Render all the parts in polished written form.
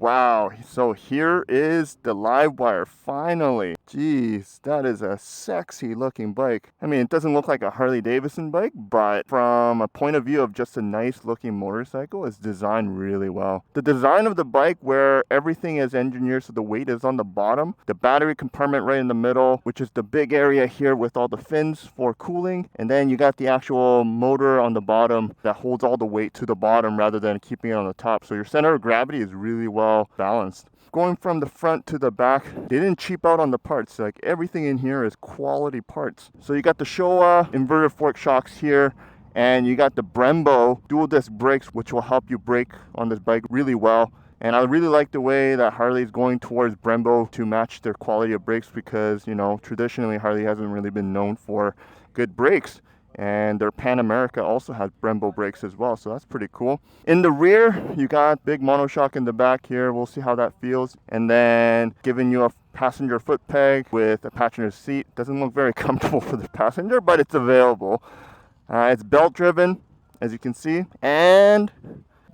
Wow, so here is the Livewire, finally. Jeez, that is a sexy looking bike. I mean, it doesn't look like a Harley Davidson bike, but from a point of view of just a nice looking motorcycle, it's designed really well. The design of the bike where everything is engineered so the weight is on the bottom, the battery compartment right in the middle, which is the big area here with all the fins for cooling, and then you got the actual motor on the bottom that holds all the weight to the bottom rather than keeping it on the top. So your center of gravity is really well balanced. Going from the front to the back, they didn't cheap out on the parts. Like everything in here is quality parts. So you got the Showa inverted fork shocks here, and you got the Brembo dual disc brakes, which will help you brake on this bike really well. And I really like the way that Harley is going towards Brembo to match their quality of brakes, because, you know, traditionally Harley hasn't really been known for good brakes. And their Pan America also has Brembo brakes as well, so that's pretty cool. In the rear, you got big monoshock in the back here. We'll see how that feels. And then giving you a passenger foot peg with a passenger seat. Doesn't look very comfortable for the passenger, but it's available. It's belt driven, as you can see. And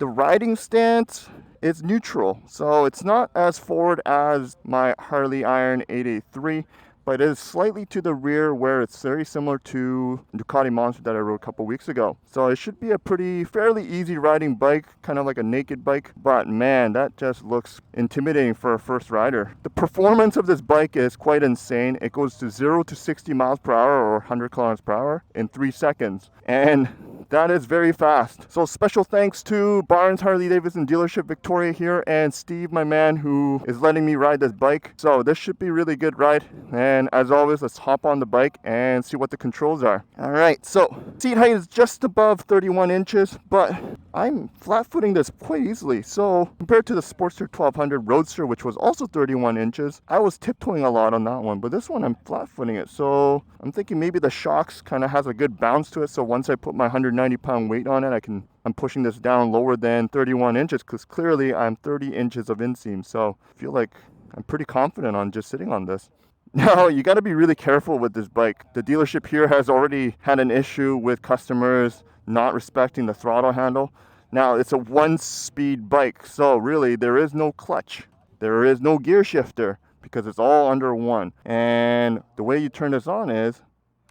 the riding stance is neutral, so it's not as forward as my Harley Iron 883. But it is slightly to the rear, where it's very similar to Ducati Monster that I rode a couple weeks ago. So it should be a fairly easy riding bike, kind of like a naked bike. But man, that just looks intimidating for a first rider. The performance of this bike is quite insane. It goes to 0 to 60 miles per hour or 100 kilometers per hour in 3 seconds. And that is very fast. So special thanks to Barnes Harley Davidson dealership Victoria here, and Steve, my man, who is letting me ride this bike. So this should be a really good ride. And as always, let's hop on the bike and see what the controls are. All right, so seat height is just above 31 inches, but I'm flat footing this quite easily. So compared to the Sportster 1200 Roadster, which was also 31 inches, I was tiptoeing a lot on that one, but this one I'm flat footing it. So I'm thinking maybe the shocks kind of has a good bounce to it. So once I put my 190 pound weight on it, I'm pushing this down lower than 31 inches, because clearly I'm 30 inches of inseam. So I feel like I'm pretty confident on just sitting on this. Now, you got to be really careful with this bike. The dealership here has already had an issue with customers not respecting the throttle handle. Now, it's a 1-speed bike, so really there is no clutch. There is no gear shifter, because it's all under one. And the way you turn this on is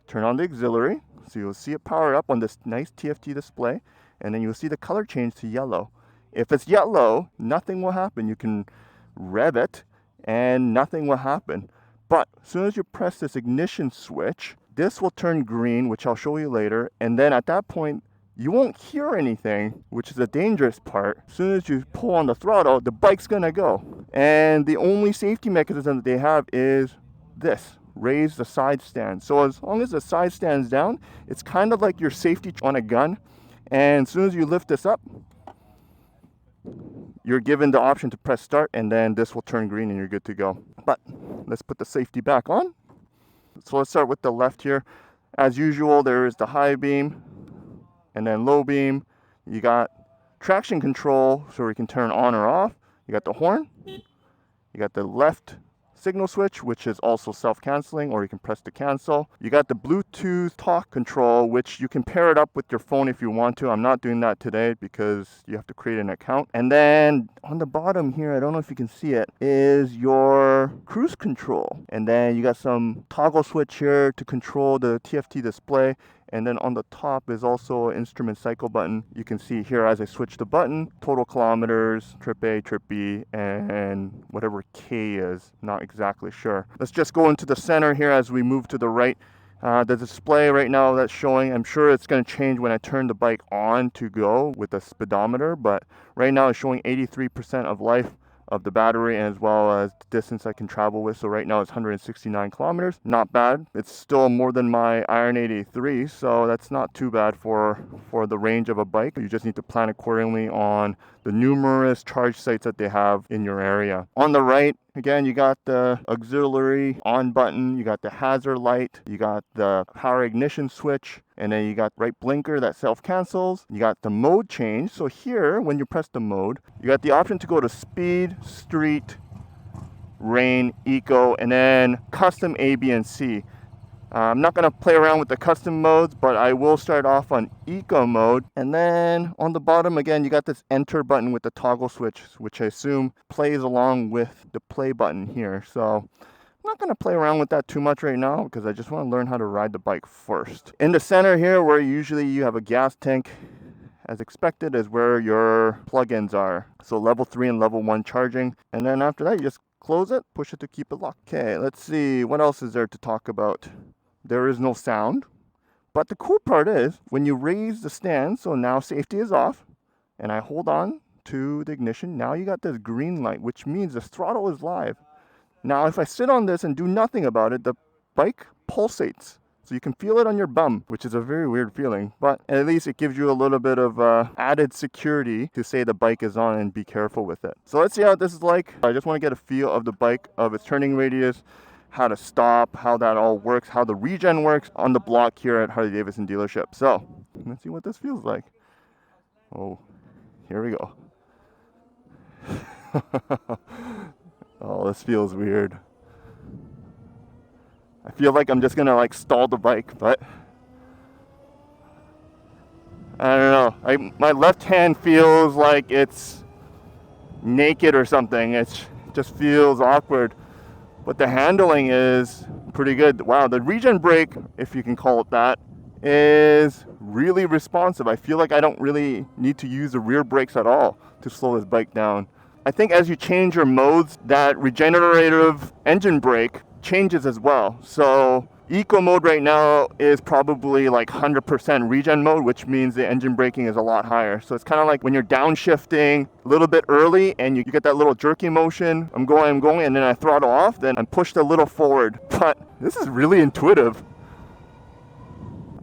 turn on the auxiliary. So you'll see it power up on this nice TFT display, and then you'll see the color change to yellow. If it's yellow, nothing will happen. You can rev it and nothing will happen. But as soon as you press this ignition switch, this will turn green, which I'll show you later. And then at that point, you won't hear anything, which is the dangerous part. As soon as you pull on the throttle, the bike's gonna go. And the only safety mechanism that they have is this: raise the side stand. So as long as the side stands down, it's kind of like your safety on a gun. And as soon as you lift this up, you're given the option to press start, and then this will turn green and you're good to go. But let's put the safety back on. So let's start with the left here. As usual, there is the high beam and then low beam. You got traction control, so we can turn on or off. You got the horn. You got the left signal switch, which is also self-canceling, or you can press to cancel. You got the Bluetooth talk control, which you can pair it up with your phone if you want to. I'm not doing that today because you have to create an account. And then on the bottom here, I don't know if you can see it, is your cruise control. And then you got some toggle switch here to control the TFT display. And then on the top is also an instrument cycle button. You can see here as I switch the button, total kilometers, trip A, trip B, and whatever K is, not exactly sure. Let's just go into the center here as we move to the right. The display right now that's showing, I'm sure it's going to change when I turn the bike on to go with the speedometer, but right now it's showing 83% of life of the battery, as well as the distance I can travel with. So right now it's 169 kilometers. Not bad. It's still more than my Iron 883, so that's not too bad for the range of a bike. You just need to plan accordingly on the numerous charge sites that they have in your area. On the right, again, you got the auxiliary on button, you got the hazard light, you got the power ignition switch, and then you got right blinker that self-cancels. You got the mode change. So here, when you press the mode, you got the option to go to speed, street, rain, eco, and then custom A, B, and C. I'm not going to play around with the custom modes, but I will start off on eco mode. And then on the bottom, again, you got this enter button with the toggle switch, which I assume plays along with the play button here. So I'm not going to play around with that too much right now because I just want to learn how to ride the bike first. In the center here, where usually you have a gas tank, as expected, is where your plug-ins are. So level 3 and level 1 charging. And then after that, you just close it, push it to keep it locked. Okay, let's see. What else is there to talk about? There is no sound. But the cool part is, when you raise the stand, so now safety is off, and I hold on to the ignition, now you got this green light, which means the throttle is live. Now, if I sit on this and do nothing about it, the bike pulsates. So you can feel it on your bum, which is a very weird feeling, but at least it gives you a little bit of added security to say the bike is on and be careful with it. So let's see how this is like. I just want to get a feel of the bike, of its turning radius, how to stop, how that all works, how the regen works on the block here at Harley Davidson dealership. So let's see what this feels like. Oh, here we go. Oh, this feels weird. I feel like I'm just gonna like stall the bike, but I don't know. My left hand feels like it's naked or something. It just feels awkward. But the handling is pretty good. Wow, the regen brake, if you can call it that, is really responsive. I feel like I don't really need to use the rear brakes at all to slow this bike down. I think as you change your modes, that regenerative engine brake changes as well. So eco mode right now is probably like 100% regen mode, which means the engine braking is a lot higher. So it's kind of like when you're downshifting a little bit early and you get that little jerky motion. I'm going, and then I throttle off, then I'm pushed a little forward. But this is really intuitive.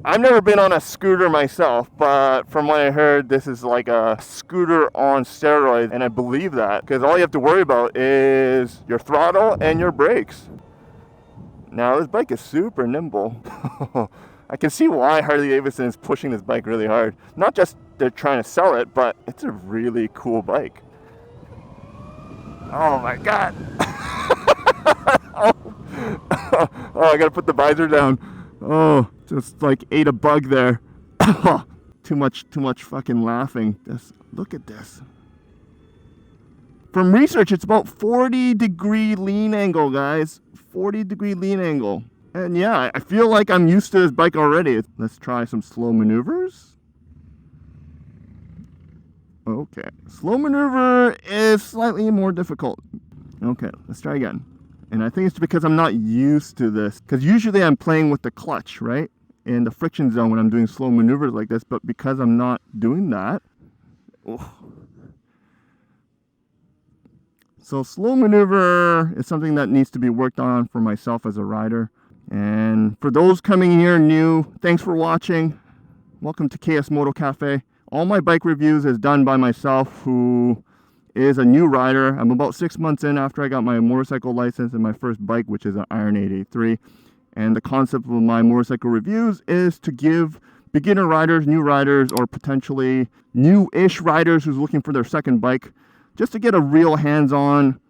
I've never been on a scooter myself, but from what I heard, this is like a scooter on steroids, and I believe that because all you have to worry about is your throttle and your brakes. Now, this bike is super nimble. I can see why Harley Davidson is pushing this bike really hard. Not just they're trying to sell it, but it's a really cool bike. Oh my God. Oh, I gotta put the visor down. Oh, just like ate a bug there. Too much fucking laughing. Look at this. From research, it's about 40-degree lean angle, guys. 40-degree lean angle. And yeah, I feel like I'm used to this bike already. Let's try some slow maneuvers. Okay, slow maneuver is slightly more difficult. Okay, let's try again. And I think it's because I'm not used to this. Because usually I'm playing with the clutch, right? In the friction zone when I'm doing slow maneuvers like this. But because I'm not doing that. Oh. So slow maneuver is something that needs to be worked on for myself as a rider. And for those coming here new, thanks for watching. Welcome to KS Moto Cafe. All my bike reviews is done by myself, who is a new rider. I'm about 6 months in after I got my motorcycle license and my first bike, which is an Iron 883. And the concept of my motorcycle reviews is to give beginner riders, new riders, or potentially new-ish riders who's looking for their second bike, just to get a real hands-on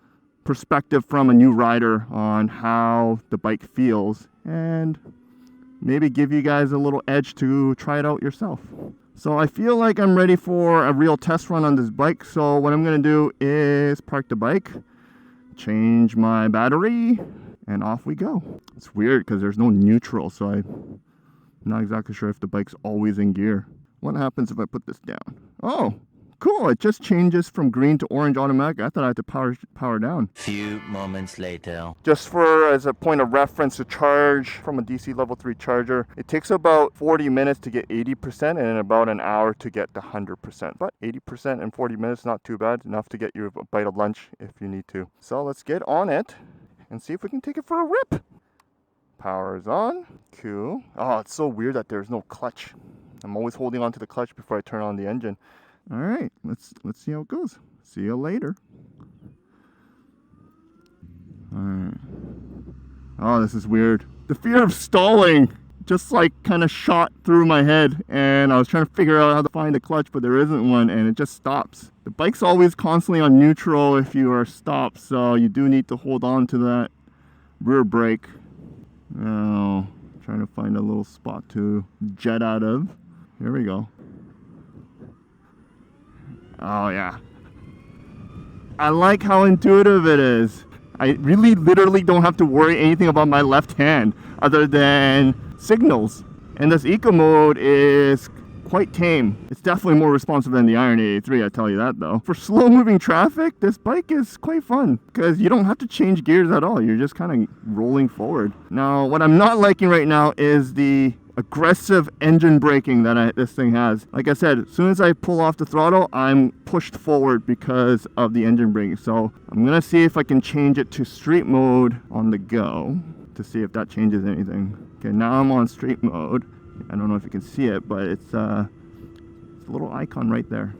perspective from a new rider on how the bike feels and maybe give you guys a little edge to try it out yourself. So I feel like I'm ready for a real test run on this bike. So what I'm going to do is park the bike, change my battery, and off we go. It's weird because there's no neutral, so I'm not exactly sure if the bike's always in gear. What happens if I put this down? Oh, cool, it just changes from green to orange automatic. I thought I had to power down. Few moments later. Just for as a point of reference, to charge from a DC level 3 charger, it takes about 40 minutes to get 80% and about an hour to get to 100%. But 80% in 40 minutes, not too bad. Enough to get you a bite of lunch if you need to. So let's get on it and see if we can take it for a rip. Power is on. Cool. Oh, it's so weird that there's no clutch. I'm always holding on to the clutch before I turn on the engine. All right, let's see how it goes. See you later. All right. Oh, this is weird. The fear of stalling just like kind of shot through my head, and I was trying to figure out how to find a clutch, but there isn't one, and it just stops. The bike's always constantly on neutral if you are stopped, so you do need to hold on to that rear brake. Now, Trying to find a little spot to jet out of. Here we go. Oh yeah. I like how intuitive it is. I really literally don't have to worry anything about my left hand other than signals. And this eco mode is quite tame. It's definitely more responsive than the Iron 83, I tell you that though. For slow moving traffic, this bike is quite fun because you don't have to change gears at all. You're just kind of rolling forward. Now, what I'm not liking right now is the aggressive engine braking that this thing has. Like I said, as soon as I pull off the throttle, I'm pushed forward because of the engine braking. So I'm gonna see if I can change it to street mode on the go to see if that changes anything. Okay, now I'm on street mode. I don't know if you can see it, but it's a little icon right there.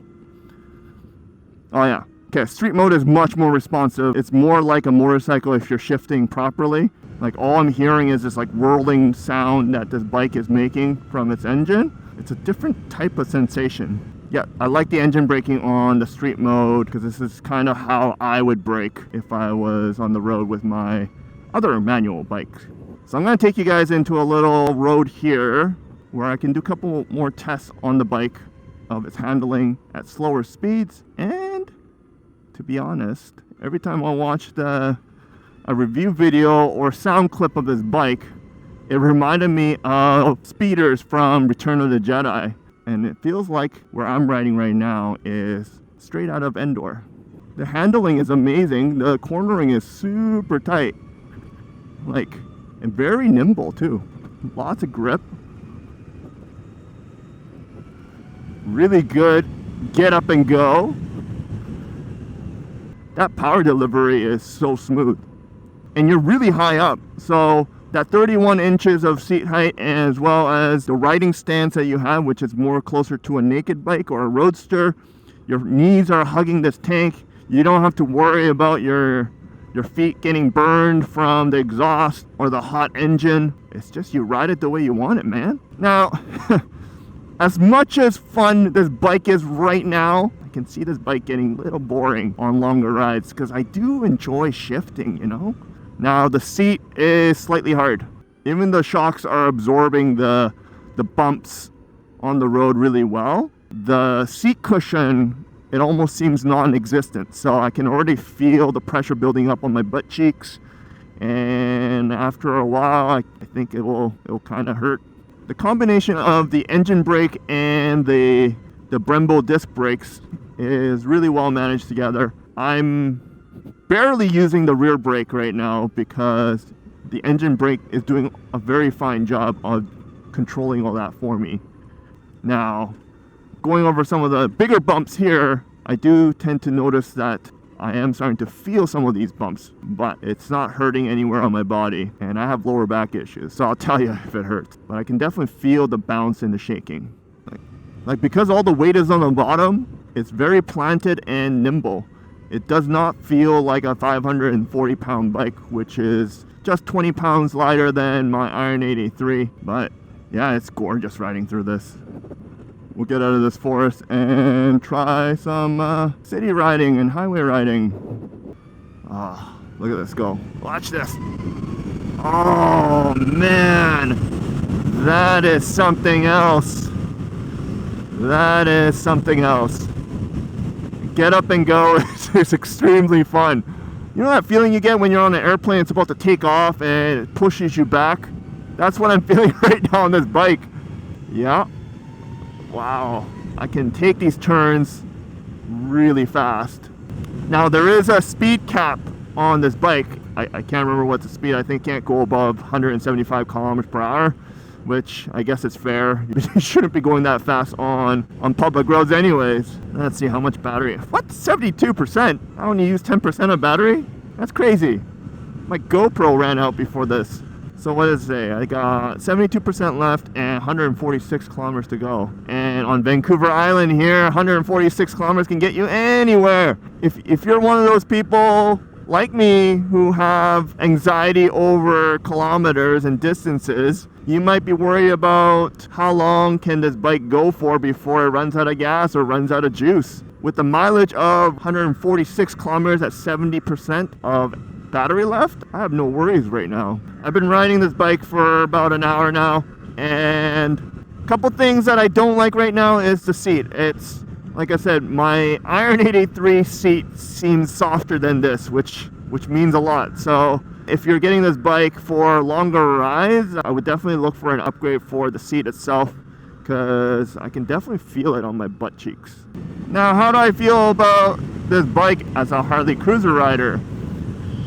Oh yeah. Okay, street mode is much more responsive. It's more like a motorcycle if you're shifting properly. Like all I'm hearing is this like whirling sound that this bike is making from its engine. It's a different type of sensation. Yeah, I like the engine braking on the street mode because this is kind of how I would brake if I was on the road with my other manual bike. So I'm going to take you guys into a little road here where I can do a couple more tests on the bike of its handling at slower speeds. And to be honest, every time I watched a review video or sound clip of this bike, it reminded me of speeders from Return of the Jedi. And it feels like where I'm riding right now is straight out of Endor. The handling is amazing. The cornering is super tight. Like, and very nimble too. Lots of grip. Really good get up and go. That power delivery is so smooth. And you're really high up. So that 31 inches of seat height, as well as the riding stance that you have, which is more closer to a naked bike or a roadster. Your knees are hugging this tank. You don't have to worry about your feet getting burned from the exhaust or the hot engine. It's just you ride it the way you want it, man. Now, as much as fun this bike is right now, I can see this bike getting a little boring on longer rides because I do enjoy shifting, you know? Now, the seat is slightly hard. Even the shocks are absorbing the bumps on the road really well. The seat cushion, it almost seems non-existent. So I can already feel the pressure building up on my butt cheeks. And after a while, I think it will kind of hurt. The combination of the engine brake and the Brembo disc brakes is really well managed together. I'm barely using the rear brake right now because the engine brake is doing a very fine job of controlling all that for me. Now, going over some of the bigger bumps here, I do tend to notice that I am starting to feel some of these bumps, but it's not hurting anywhere on my body, and I have lower back issues, so I'll tell you if it hurts. But I can definitely feel the bounce and the shaking. Like because all the weight is on the bottom, it's very planted and nimble. It does not feel like a 540 pound bike, which is just 20 pounds lighter than my Iron 83. But yeah, it's gorgeous riding through this. We'll get out of this forest and try some city riding and highway riding. Ah, look at this go. Watch this. Oh man, that is something else. That is something else. Get up and go is extremely fun. You know that feeling you get when you're on an airplane, it's about to take off and it pushes you back? That's what I'm feeling right now on this bike. Yeah. Wow. I can take these turns really fast. Now there is a speed cap on this bike. I can't remember what the speed. I think can't go above 175 kilometers per hour, which I guess it's fair. You shouldn't be going that fast on public roads anyways. Let's see how much battery. What? 72%? I only use 10% of battery? That's crazy. My GoPro ran out before this. So what does it say? I got 72% left and 146 kilometers to go. And on Vancouver Island here, 146 kilometers can get you anywhere. If you're one of those people like me who have anxiety over kilometers and distances, you might be worried about how long can this bike go for before it runs out of gas or runs out of juice. With the mileage of 146 kilometers at 70% of battery left, I have no worries right now. I've been riding this bike for about an hour now, and a couple things that I don't like right now is the seat. It's, like I said, my Iron 83 seat seems softer than this, which means a lot. So if you're getting this bike for longer rides, I would definitely look for an upgrade for the seat itself, because I can definitely feel it on my butt cheeks. Now, how do I feel about this bike as a Harley cruiser rider?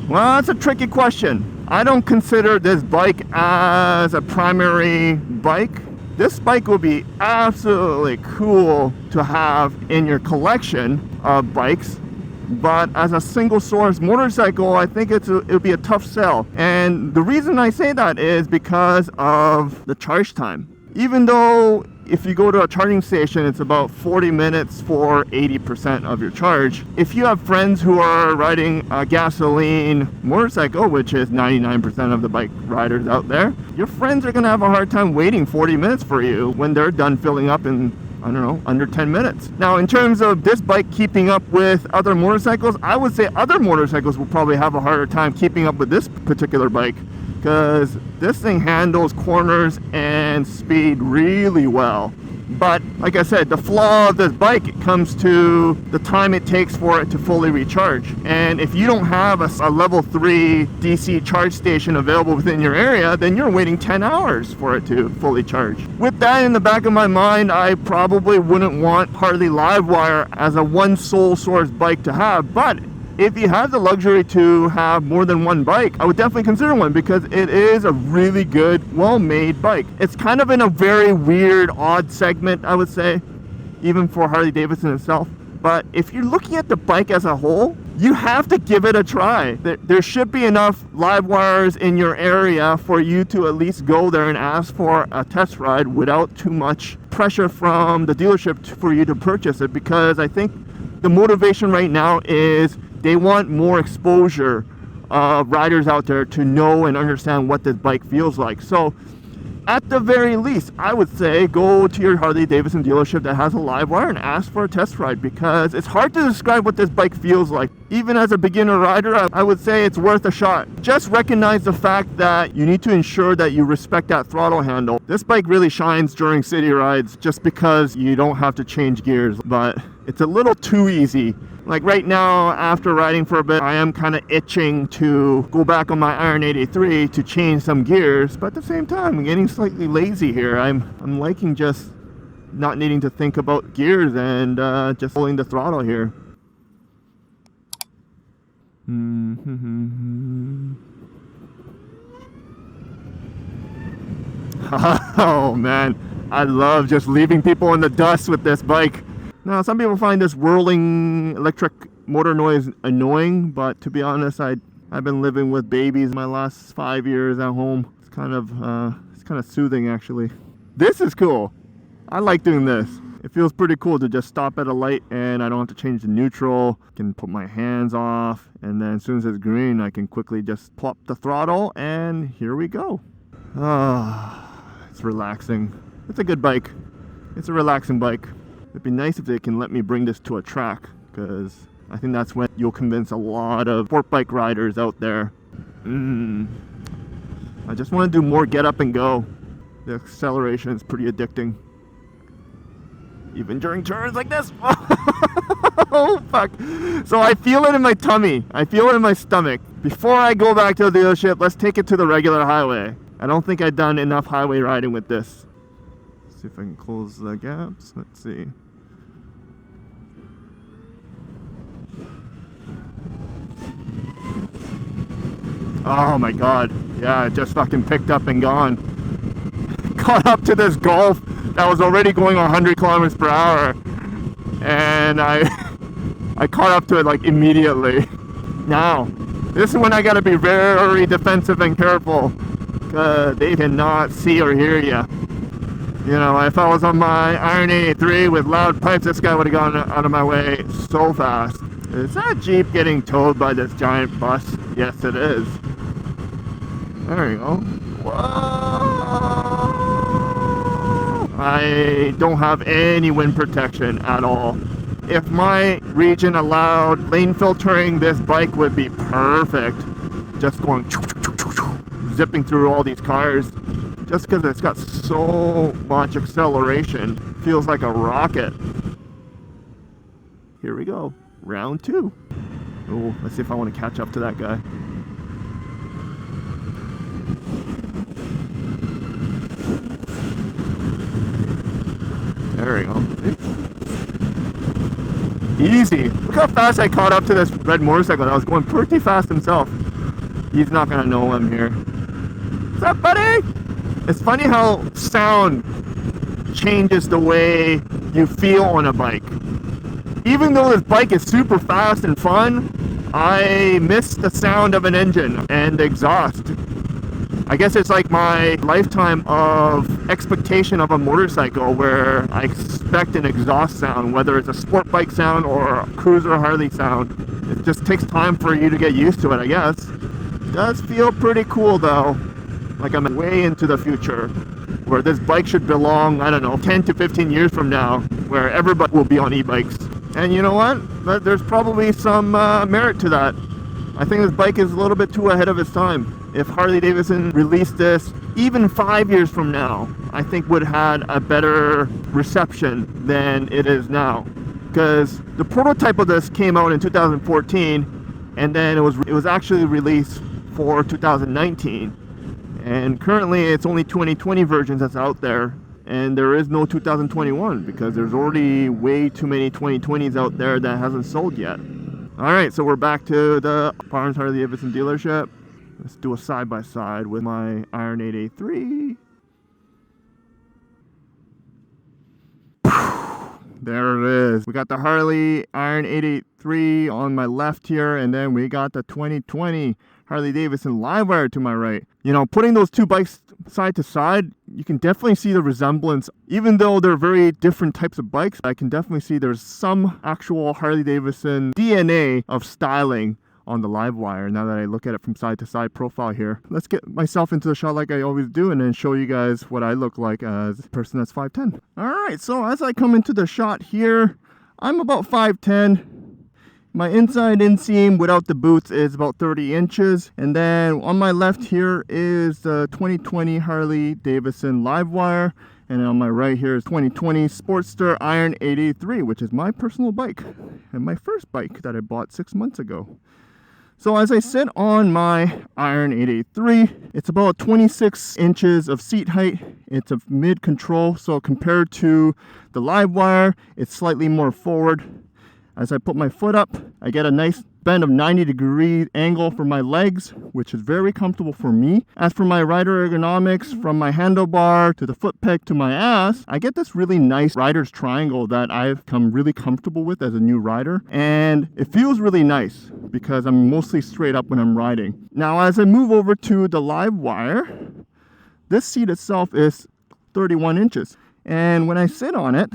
Well, that's a tricky question. I don't consider this bike as a primary bike. This bike would be absolutely cool to have in your collection of bikes, but as a single source motorcycle, I think it would be a tough sell. And the reason I say that is because of the charge time. Even though if you go to a charging station, it's about 40 minutes for 80% of your charge. If you have friends who are riding a gasoline motorcycle, which is 99% of the bike riders out there, your friends are gonna have a hard time waiting 40 minutes for you when they're done filling up in, I don't know, under 10 minutes. Now, in terms of this bike keeping up with other motorcycles, I would say other motorcycles will probably have a harder time keeping up with this particular bike, because this thing handles corners and speed really well. But like I said, the flaw of this bike comes to the time it takes for it to fully recharge. And if you don't have a level 3 DC charge station available within your area, then you're waiting 10 hours for it to fully charge. With that in the back of my mind, I probably wouldn't want Harley Livewire as a one sole source bike to have. But if you have the luxury to have more than one bike, I would definitely consider one, because it is a really good, well-made bike. It's kind of in a very weird, odd segment, I would say, even for Harley Davidson itself. But if you're looking at the bike as a whole, you have to give it a try. There should be enough Livewires in your area for you to at least go there and ask for a test ride without too much pressure from the dealership for you to purchase it, because I think the motivation right now is they want more exposure of riders out there to know and understand what this bike feels like. So at the very least, I would say go to your Harley Davidson dealership that has a Livewire and ask for a test ride, because it's hard to describe what this bike feels like. Even as a beginner rider, I would say it's worth a shot. Just recognize the fact that you need to ensure that you respect that throttle handle. This bike really shines during city rides just because you don't have to change gears, but it's a little too easy. Like right now, after riding for a bit, I am kind of itching to go back on my Iron 83 to change some gears, but at the same time, I'm getting slightly lazy here. I'm liking just not needing to think about gears and just pulling the throttle here. Oh man, I love just leaving people in the dust with this bike. Now, some people find this whirling electric motor noise annoying, but to be honest, I've been living with babies my last 5 years at home. It's kind of soothing, actually. This is cool. I like doing this. It feels pretty cool to just stop at a light and I don't have to change the neutral. I can put my hands off, and then as soon as it's green, I can quickly just plop the throttle, and here we go. It's relaxing. It's a good bike. It's a relaxing bike. It'd be nice if they can let me bring this to a track, because I think that's when you'll convince a lot of sport bike riders out there. I just want to do more get up and go. The acceleration is pretty addicting. Even during turns like this. Oh, fuck. So I feel it in my tummy. I feel it in my stomach. Before I go back to the dealership, let's take it to the regular highway. I don't think I've done enough highway riding with this. See if I can close the gaps. Let's see. Oh my god. Yeah, it just fucking picked up and gone. Caught up to this Golf that was already going 100 kilometers per hour. And I caught up to it like immediately. Now, this is when I gotta be very defensive and careful, because they cannot see or hear you. You know, if I was on my Iron 83 with loud pipes, this guy would have gone out of my way so fast. Is that Jeep getting towed by this giant bus? Yes, it is. There you go. Whoa! I don't have any wind protection at all. If my region allowed lane filtering, this bike would be perfect. just going zipping through all these cars. Just because it's got so much acceleration, feels like a rocket. Here we go, round 2. Oh, let's see if I want to catch up to that guy. There we go. Easy. Look how fast I caught up to this red motorcycle. That was going pretty fast himself. He's not gonna know I'm here. What's up, buddy? It's funny how sound changes the way you feel on a bike. Even though this bike is super fast and fun, I miss the sound of an engine and exhaust. I guess it's like my lifetime of expectation of a motorcycle where I expect an exhaust sound, whether it's a sport bike sound or a cruiser Harley sound. It just takes time for you to get used to it, I guess. It does feel pretty cool though. Like I'm way into the future, where this bike should belong, I don't know, 10 to 15 years from now, where everybody will be on e-bikes. And you know what? There's probably some merit to that. I think this bike is a little bit too ahead of its time. If Harley Davidson released this even 5 years from now, I think would have a better reception than it is now. Because the prototype of this came out in 2014, and then it was actually released for 2019. And currently it's only 2020 versions that's out there, and there is no 2021 because there's already way too many 2020s out there that hasn't sold yet. Alright, so we're back to the Barnes Harley Davidson dealership. Let's do a side-by-side with my Iron 883. There it is. We got the Harley Iron 883 on my left here, and then we got the 2020 Harley Davidson Livewire to my right. You know, putting those two bikes side to side, you can definitely see the resemblance. Even though they're very different types of bikes, I can definitely see there's some actual Harley Davidson DNA of styling on the Livewire now that I look at it from side to side profile here. Let's get myself into the shot like I always do and then show you guys what I look like as a person that's 5'10". Alright, so as I come into the shot here, I'm about 5'10". My inside inseam without the boots is about 30 inches. And then on my left here is the 2020 Harley Davidson Livewire. And on my right here is 2020 Sportster Iron 883, which is my personal bike and my first bike that I bought 6 months ago. So as I sit on my Iron 883, it's about 26 inches of seat height. It's a mid control, so compared to the Livewire, it's slightly more forward. As I put my foot up, I get a nice bend of 90-degree angle for my legs, which is very comfortable for me. As for my rider ergonomics, from my handlebar to the foot peg to my ass, I get this really nice rider's triangle that I've come really comfortable with as a new rider. And it feels really nice because I'm mostly straight up when I'm riding. Now, as I move over to the Livewire, this seat itself is 31 inches. And when I sit on it,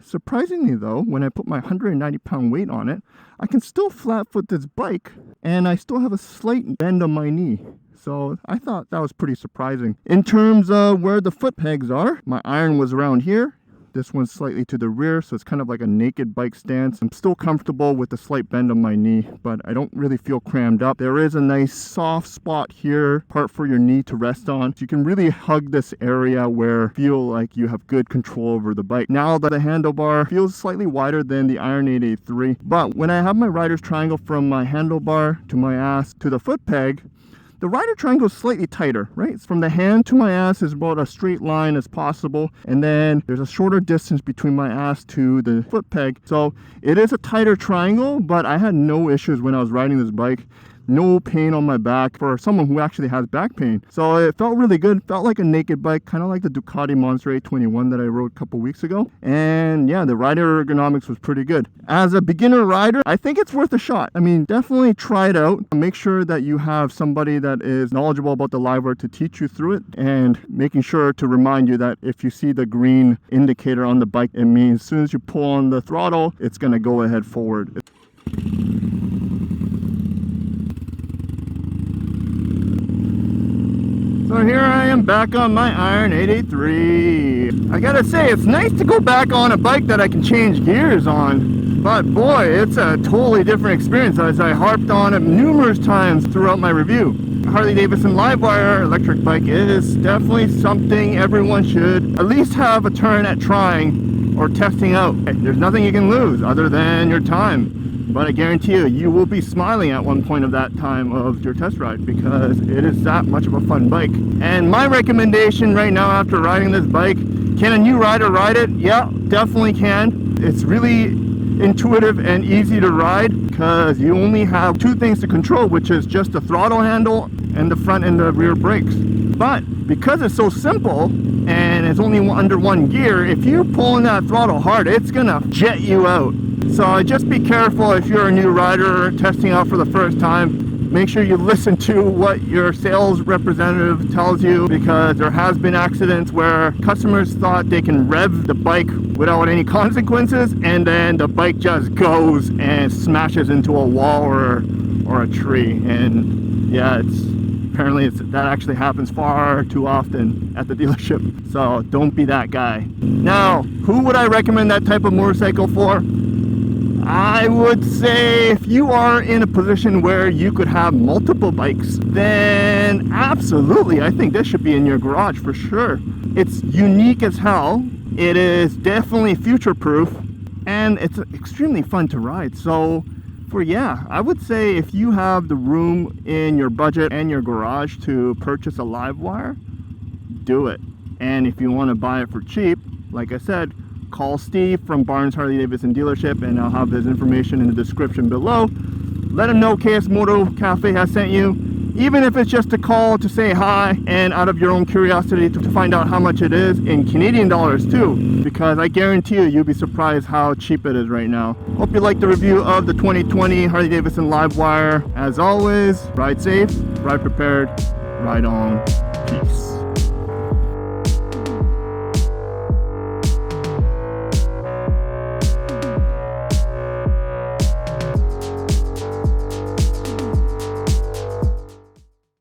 surprisingly though, when I put my 190-pound weight on it, I can still flat foot this bike and I still have a slight bend on my knee. So I thought that was pretty surprising. In terms of where the foot pegs are, my iron was around here. This one's slightly to the rear, so it's kind of like a naked bike stance. I'm still comfortable with the slight bend on my knee, but I don't really feel crammed up. There is a nice soft spot here, part for your knee to rest on. So you can really hug this area where you feel like you have good control over the bike. Now that the handlebar feels slightly wider than the Iron 883, but when I have my rider's triangle from my handlebar to my ass to the foot peg, the rider triangle is slightly tighter, right? From the hand to my ass is about a straight line as possible. And then there's a shorter distance between my ass to the foot peg. So it is a tighter triangle, but I had no issues when I was riding this bike. No pain on my back for someone who actually has back pain. So it felt really good. Felt like a naked bike, kind of like the Ducati Monster 821 that I rode a couple weeks ago. And yeah, the rider ergonomics was pretty good. As a beginner rider, I think it's worth a shot. I mean, definitely try it out. Make sure that you have somebody that is knowledgeable about the Livewire to teach you through it, and making sure to remind you that if you see the green indicator on the bike, it means as soon as you pull on the throttle, it's going to go ahead forward. So here I am I'm back on my Iron 883. I gotta say, it's nice to go back on a bike that I can change gears on. But boy, it's a totally different experience, as I harped on it numerous times throughout my review. Harley Davidson Livewire electric bike is definitely something everyone should at least have a turn at trying or testing out. There's nothing you can lose other than your time. But I guarantee you, you will be smiling at one point of that time of your test ride, because it is that much of a fun bike. And my recommendation right now after riding this bike, can a new rider ride it? Yeah, definitely can. It's really intuitive and easy to ride because you only have two things to control, which is just the throttle handle and the front and the rear brakes. But because it's so simple and it's only under one gear, if you're pulling that throttle hard, it's gonna jet you out. So just be careful if you're a new rider testing out for the first time. Make sure you listen to what your sales representative tells you, because there has been accidents where customers thought they can rev the bike without any consequences, and then the bike just goes and smashes into a wall or a tree. And yeah, that actually happens far too often at the dealership. So don't be that guy. Now, who would I recommend that type of motorcycle for? I would say if you are in a position where you could have multiple bikes, then absolutely, I think this should be in your garage for sure. It's unique as hell. It is definitely future-proof, and it's extremely fun to ride. So I would say if you have the room in your budget and your garage to purchase a Livewire, do it. And if you want to buy it for cheap, like I said, call Steve from Barnes Harley Davidson dealership, and I'll have his information in the description below. Let him know KS Moto Cafe has sent you, even if it's just a call to say hi and out of your own curiosity to find out how much it is in Canadian dollars too, because I guarantee you'll be surprised how cheap it is right now. Hope you liked the review of the 2020 Harley Davidson Livewire. As always, ride safe, ride prepared, ride on.